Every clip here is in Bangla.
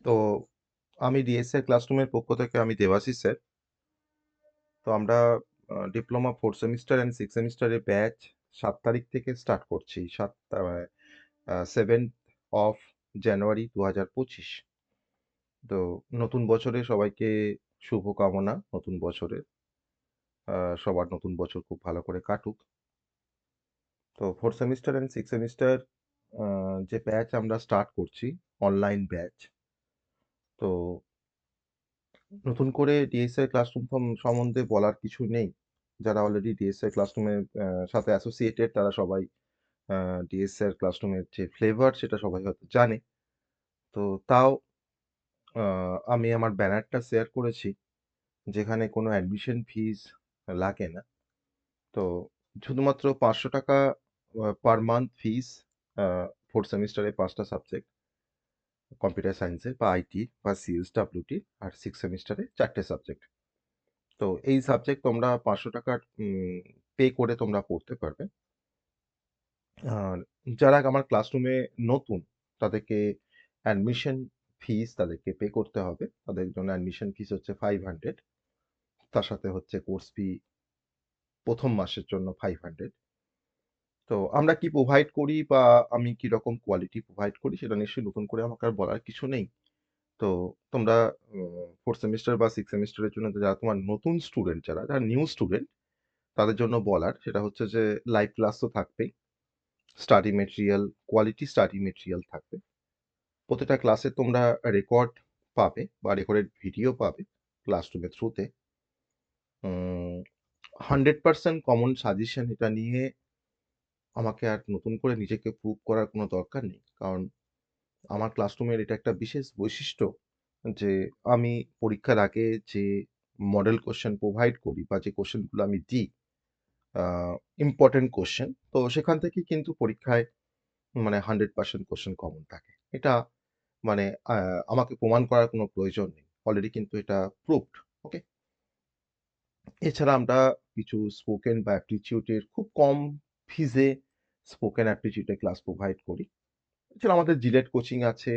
তো আমি ডিএসএ ক্লাসরুমের পক্ষ থেকে আমি দেবাশিস স্যার। তো আমরা ডিপ্লোমা 4 সেমিস্টার অ্যান্ড 6 সেমিস্টারের ব্যাচ 7 তারিখ থেকে স্টার্ট করছি। 7th of January 2025। তো নতুন বছরে সবাইকে শুভকামনা নতুন বছরের। সবার নতুন বছর খুব ভালো করে কাটুক। তো 4 সেমিস্টার অ্যান্ড 6 সেমিস্টার যে ব্যাচ আমরা স্টার্ট করছি, অনলাইন ব্যাচ। তো নতুন করে ডিএসএ ক্লাসরুম সম্বন্ধে বলার কিছু নেই। যারা অলরেডি ডিএসএ ক্লাসরুমের সাথে অ্যাসোসিয়েটেড তারা সবাই ডিএসএ ক্লাসরুমের যে ফ্লেভার সেটা সবাই হয়তো জানে। তো তাও আমি আমার ব্যানারটা শেয়ার করেছি যেখানে কোনো অ্যাডমিশন ফিস লাগে না। তো শুধুমাত্র 500 টাকা পার মান্থ ফিস, 4 সেমিস্টারে 5টা সাবজেক্ট, কম্পিউটার সায়েন্সের বা আইটি বা সিএসডাব্লিউটি, আর 6 সেমিস্টারে 4টে সাবজেক্ট। তো এই সাবজেক্ট তোমরা 500 টাকা পে করে তোমরা পড়তে পারবে। আর যারা আমার ক্লাসরুমে নতুন তাদেরকে অ্যাডমিশন ফিস তাদেরকে পে করতে হবে। তাদের জন্য অ্যাডমিশন ফিস হচ্ছে 500। তার সাথে হচ্ছে কোর্স ফি প্রথম মাসের জন্য 500। তো আমরা কি প্রোভাইড করি বা আমি কি রকম কোয়ালিটি প্রোভাইড করি সেটা নিশ্চয়ই নতুন করে আমাকে আর বলার কিছু নেই। তো তোমরা 4 সেমিস্টার বা 6 সেমিস্টারের জন্য যারা তোমার নতুন স্টুডেন্ট, যারা নিউ স্টুডেন্ট, তাদের জন্য বলার সেটা হচ্ছে যে লাইভ ক্লাস তো থাকবেই। Study material, quality study material থাকবে। প্রতিটা ক্লাসে তোমরা রেকর্ড পাবে বা রেকর্ডেড ভিডিও পাবে ক্লাসরুমের থ্রুতে। 100% কমন সাজেশন, এটা নিয়ে আমাকে আর নতুন করে নিজেকে প্রুভ করার কোনো দরকার নেই। কারণ আমার ক্লাসরুমের এটা একটা বিশেষ বৈশিষ্ট্য যে আমি পরীক্ষার আগে যে মডেল কোশ্চেন প্রোভাইড করি বা যে কোশ্চেনগুলো আমি দিই, ইম্পর্টেন্ট কোশ্চেন, তো সেখান থেকে কিন্তু পরীক্ষায় মানে 100% কোশ্চেন কমন থাকে। এটা মানে আমাকে প্রমাণ করার কোনো প্রয়োজন নেই, অলরেডি কিন্তু এটা প্রুভড। ওকে। এছাড়া আমরা কিছু স্পোকেন বা অ্যাপটিটিউডের খুব কম ফিজে স্পোকেন অ্যাপটিটিউডের ক্লাস প্রোভাইড করি। এছাড়া আমাদের জিলেট কোচিং আছে।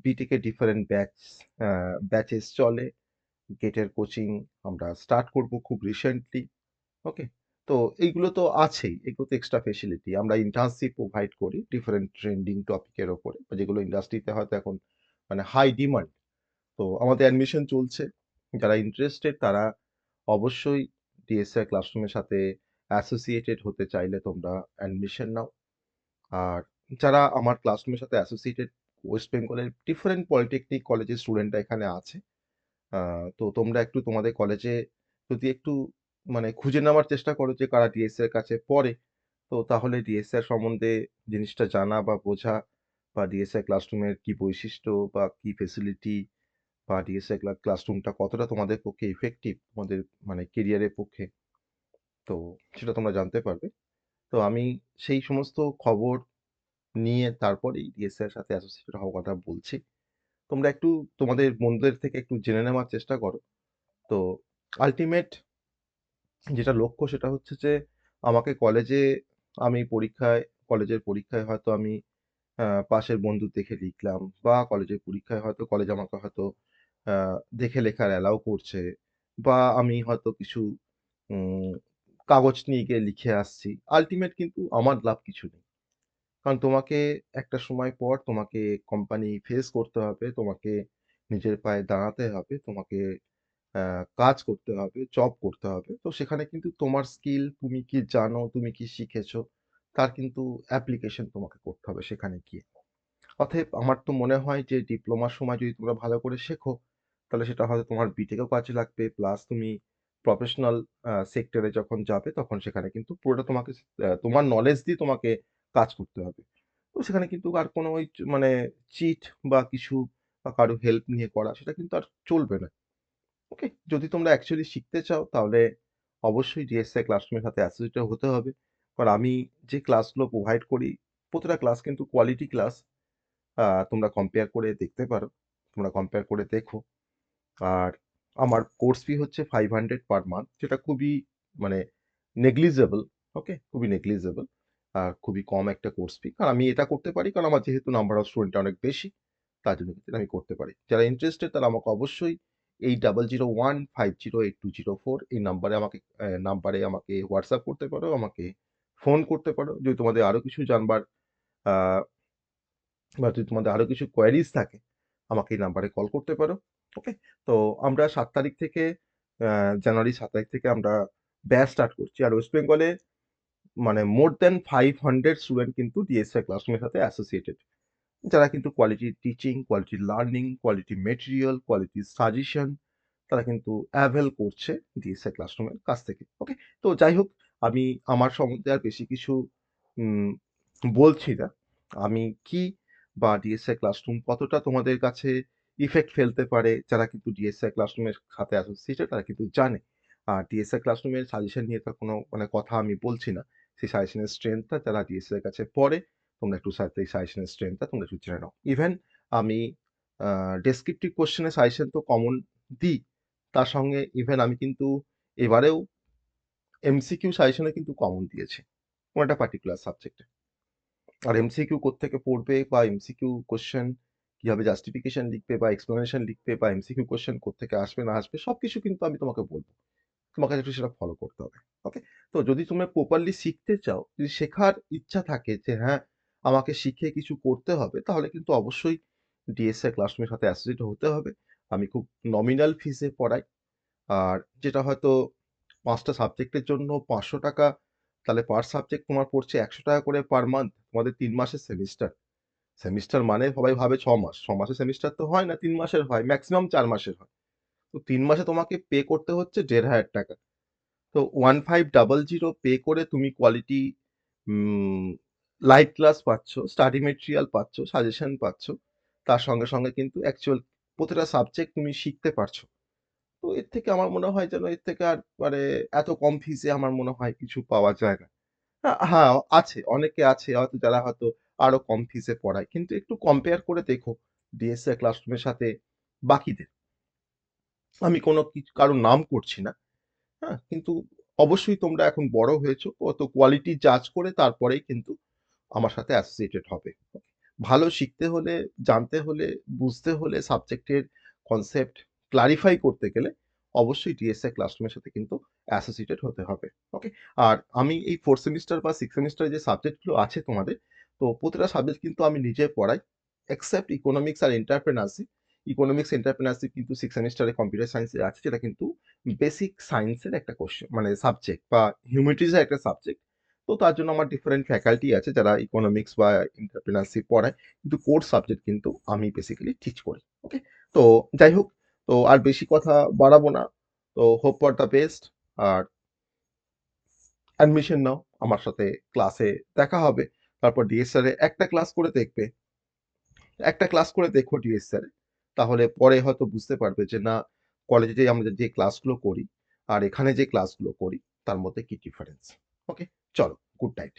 বিটেকে ডিফারেন্ট ব্যাচেস চলে। গেটের কোচিং আমরা স্টার্ট করব খুব রিসেন্টলি। ওকে। তো এইগুলো তো আছেই, এগুলো তো এক্সট্রা ফেসিলিটি। আমরা ইন্টার্নশিপ প্রোভাইড করি ডিফারেন্ট ট্রেন্ডিং টপিকের ওপরে, যেগুলো ইন্ডাস্ট্রিতে হয়তো এখন মানে হাই ডিমান্ড। তো আমাদের অ্যাডমিশন চলছে। যারা ইন্টারেস্টেড তারা অবশ্যই ডিএসআই ক্লাসরুমের সাথে অ্যাসোসিয়েটেড হতে চাইলে তোমরা অ্যাডমিশন নাও। আর যারা আমার ক্লাসরুমের সাথে অ্যাসোসিয়েটেড ওয়েস্ট বেঙ্গলের ডিফারেন্ট পলিটেকনিক কলেজের স্টুডেন্টরা এখানে আছে। তো তোমরা একটু তোমাদের কলেজে যদি একটু মানে খুঁজে নেওয়ার চেষ্টা করো যে কারা ডিএসএ এর কাছে পড়ে, তো তাহলে ডিএসএ এর সম্বন্ধে জিনিসটা জানা বা বোঝা, বা ডিএসএ ক্লাসরুমের কি বৈশিষ্ট্য বা কি ফেসিলিটি, বা ডিএসএ ক্লাসরুমটা কতটা তোমাদের পক্ষে ইফেক্টিভ তোমাদের মানে কেরিয়ারের পক্ষে, তো সেটা তোমরা জানতে পারবে। তো আমি সেই সমস্ত খবর নিয়ে তারপরেই ডিএসএ এর সাথে অ্যাসোসিয়েটেড হওয়ার কথা বলছি। তোমরা একটু তোমাদের বন্ধুদের থেকে একটু জেনে নেওয়ার চেষ্টা করো। তো আল্টিমেট যেটা লক্ষ্য সেটা হচ্ছে যে আমাকে কলেজের পরীক্ষায় হয়তো আমি পাশের বন্ধু দেখে লিখলাম, বা কলেজের পরীক্ষায় হয়তো কলেজ আমাকে হয়তো দেখে লেখার অ্যালাউ করছে, বা আমি হয়তো কিছু উম, কাগজ নিয়ে গিয়ে লিখে আসছি। আলটিমেট কিন্তু আমার লাভ কিছু নেই। কারণ তোমাকে একটা সময় পর তোমাকে কোম্পানি ফেস করতে হবে, তোমাকে নিজের পায়ে দাঁড়াতে হবে, তোমাকে কাজ করতে হবে, জব করতে হবে। তো সেখানে কিন্তু তোমার স্কিল, তুমি কি জানো, তুমি কি শিখেছো, তার কিন্তু অ্যাপ্লিকেশন তোমাকে করতে হবে সেখানে গিয়ে। অতএব আমার তো মনে হয় যে ডিপ্লোমার সময় যদি তোমরা ভালো করে শেখো, তাহলে সেটা হয়তো তোমার বিটেকেও কাজে লাগবে। প্লাস তুমি প্রফেশনাল সেক্টরে যখন যাবে তখন সেখানে কিন্তু পুরোটা তোমাকে তোমার নলেজ দিয়ে তোমাকে কাজ করতে হবে। তো সেখানে কিন্তু আর কোনো ওই মানে চিট বা কিছু বা কারো হেল্প নিয়ে করা সেটা কিন্তু আর চলবে না। ওকে। যদি তোমরা অ্যাকচুয়ালি শিখতে চাও তাহলে অবশ্যই ডিএসএ ক্লাসরুমের সাথে অ্যাসোসিয়েটেড হতে হবে। কারণ আমি যে ক্লাসগুলো প্রোভাইড করি প্রতিটা ক্লাস কিন্তু কোয়ালিটি ক্লাস। তোমরা কম্পেয়ার করে দেখতে পারো, তোমরা কম্পেয়ার করে দেখো। আর আমার কোর্স ফি হচ্ছে 500 পার মান্থ, যেটা খুবই মানে নেগলিজেবল। ওকে, খুবই নেগলিজেবল। আর খুবই কম একটা কোর্স ফি, কারণ আমি এটা করতে পারি কারণ আমার যেহেতু নাম্বার অফ স্টুডেন্ট অনেক বেশি। তার জন্য কিন্তু আমি করতে পারি। যারা ইন্টারেস্টেড তারা আমাকে অবশ্যই এই 0015080204 এই নাম্বারে আমাকে হোয়াটসঅ্যাপ করতে পারো, আমাকে ফোন করতে পারো। যদি তোমাদের আরো কিছু জানবার আ বা যদি তোমাদের আরো কিছু কোয়েরিজ থাকে আমাকে এই নাম্বারে কল করতে পারো। ওকে? তো আমরা ৭ তারিখ থেকে জানুয়ারি ৭ তারিখ থেকে আমরা ব্যাচ স্টার্ট করছি। আর ওয়েস্ট বেঙ্গলে মানে মোর দ্যান 500 স্টুডেন্ট কিন্তু ডিএসএ ক্লাসরুমের সাথে অ্যাসোসিয়েটেড। যারা কিন্তু quality teaching, quality learning, quality material, quality suggestion তারা কিন্তু অ্যাভেল করছে ডিএসএ ক্লাসরুমের কাছ থেকে। ওকে? তো যাই হোক আমি আমার সম্বন্ধে আর বেশি কিছু উম বলছি না। আমি কি বা ডিএসএ ক্লাসরুম কতটা তোমাদের কাছে ইফেক্ট ফেলতে পারে যারা কিন্তু ডিএসএ ক্লাসরুমের সাথে অ্যাসোসিয়েটেড তারা কিন্তু জানে। আর ডিএসএ ক্লাসরুমের সাজেশন নিয়ে তো কোনো মানে কথা আমি বলছি না। সেই সাজেশনের স্ট্রেংথটা যারা ডিএসএ এর কাছে পড়ে তোমরা একটু এই সাজেশনের স্ট্রেংথটা তোমরা একটু জেনে নাও। ইভেন আমি ডেসক্রিপটিভ কোয়েশ্চেনের সাজেশন তো কমন দিই। তার সঙ্গে ইভেন আমি কিন্তু এবারেও এমসিকিউ সাজেশনে কিন্তু কমন দিয়েছি। কোনো একটা পার্টিকুলার সাবজেক্টে। আর এমসিকিউ কোত্থেকে পড়বে বা এমসিকিউ কোয়েশ্চেন কিভাবে জাস্টিফিকেশন লিখবে বা এক্সপ্লেনেশন লিখবে বা এমসিকিউ কোয়েশ্চেন কোত্থেকে আসবে না আসবে সবকিছু কিন্তু আমি তোমাকে বলব। তোমাকে একটু সেটা ফলো করতে হবে। ওকে? তো যদি তুমি প্রপারলি শিখতে চাও, যদি শেখার ইচ্ছা থাকে যে হ্যাঁ, আমাকে শিখে কিছু করতে হবে, তাহলে কিন্তু অবশ্যই ডিএসএ ক্লাসরুমের সাথে অ্যাসোসিয়েট হতে হবে। আমি খুব নমিনাল ফিসে পড়াই। আর যেটা হয়তো ৫ টা সাবজেক্টের জন্য ৳৫০০ তাহলে পার সাবজেক্ট তোমার পড়ছে ৳১০০ করে পার মান্থ। তোমাদের ৩ মাসের সেমিস্টার। সেমিস্টার মানে সবাই ভাবে ৬ মাস। ৬ মাসের সেমিস্টার তো হয় না, ৩ মাসের হয়। মেক্সিমাম ৪ মাসের হয়। তো ৩ মাসে তোমাকে পে করতে হচ্ছে ৳১৫০০। তো 1500 পে করে তুমি কোয়ালিটি উম লাইভ ক্লাস পাচ্ছ, স্টাডি মেটেরিয়াল পাচ্ছ, সাজেশন পাচ্ছ। তার সঙ্গে, সঙ্গে কিন্তু অ্যাকচুয়াল প্রতিটা সাবজেক্ট তুমি শিখতে পারছো। তো এর থেকে আমার মনে হয় যেন এর থেকে আর মানে এত কম ফিসে আমার মনে হয় কিছু পাওয়া যায় না। হ্যাঁ, আছে। অনেকে আছে হয়তো যারা হয়তো আরো কম ফিসে পড়ায়। কিন্তু একটু কম্পেয়ার করে দেখো ডিএসএ ক্লাসরুমের সাথে বাকিদের। আমি কোনো কারো নাম করছি না। হ্যাঁ? কিন্তু অবশ্যই তোমরা এখন বড় হয়েছো। তো কোয়ালিটি জাজ করে তারপরেই কিন্তু আমার সাথে অ্যাসোসিয়েটেড হবে। ভালো শিখতে হলে, জানতে হলে, বুঝতে হলে সাবজেক্টের কনসেপ্ট ক্লারিফাই করতে গেলে অবশ্যই ডিএসএ ক্লাসরুমের সাথে কিন্তু অ্যাসোসিয়েটেড হতে হবে। ওকে? আর আমি এই 4 সেমিস্টার বা 6 সেমিস্টারে যে সাবজেক্টগুলো আছে তোমাদের, তো প্রতিটা সাবজেক্ট কিন্তু আমি নিজে পড়াই। এক্সেপ্ট ইকোনমিক্স আর এন্টারপ্রেনারশিপ। ইকোনমিক্স, এন্টারপ্রেনারশিপ কিন্তু 6 সেমিস্টারে কম্পিউটার সায়েন্স এ আছে যেটা কিন্তু বেসিক সায়েন্সের একটা কোশ্চেন মানে সাবজেক্ট বা হিউম্যানিটিজ এর একটা সাবজেক্ট। তো তার জন্য আমার ডিফারেন্ট ফ্যাকাল্টি আছে যারা ইকোনমিক্স বা এন্টারপ্রেনারশিপ পড়ায়। কিন্তু কোর সাবজেক্ট কিন্তু আমি বেসিক্যালি টিচ করি। ওকে? তো যাই হোক, তো আর বেশি কথা বাড়াবো না। তো হোপ ফর দ্য বেস্ট। আর অ্যাডমিশন নাও। আমার সাথে ক্লাসে দেখা হবে। তারপর ডিএসআর এ একটা ক্লাস করে দেখবে। একটা ক্লাস করে দেখো ডিএসআর এ। তাহলে পরে হয়তো বুঝতে পারবে যে না কলেজে যে আমরা যে ক্লাসগুলো করি আর এখানে যে ক্লাসগুলো করি তার মধ্যে কি ডিফারেন্স। ওকে? চলো, গুড নাইট।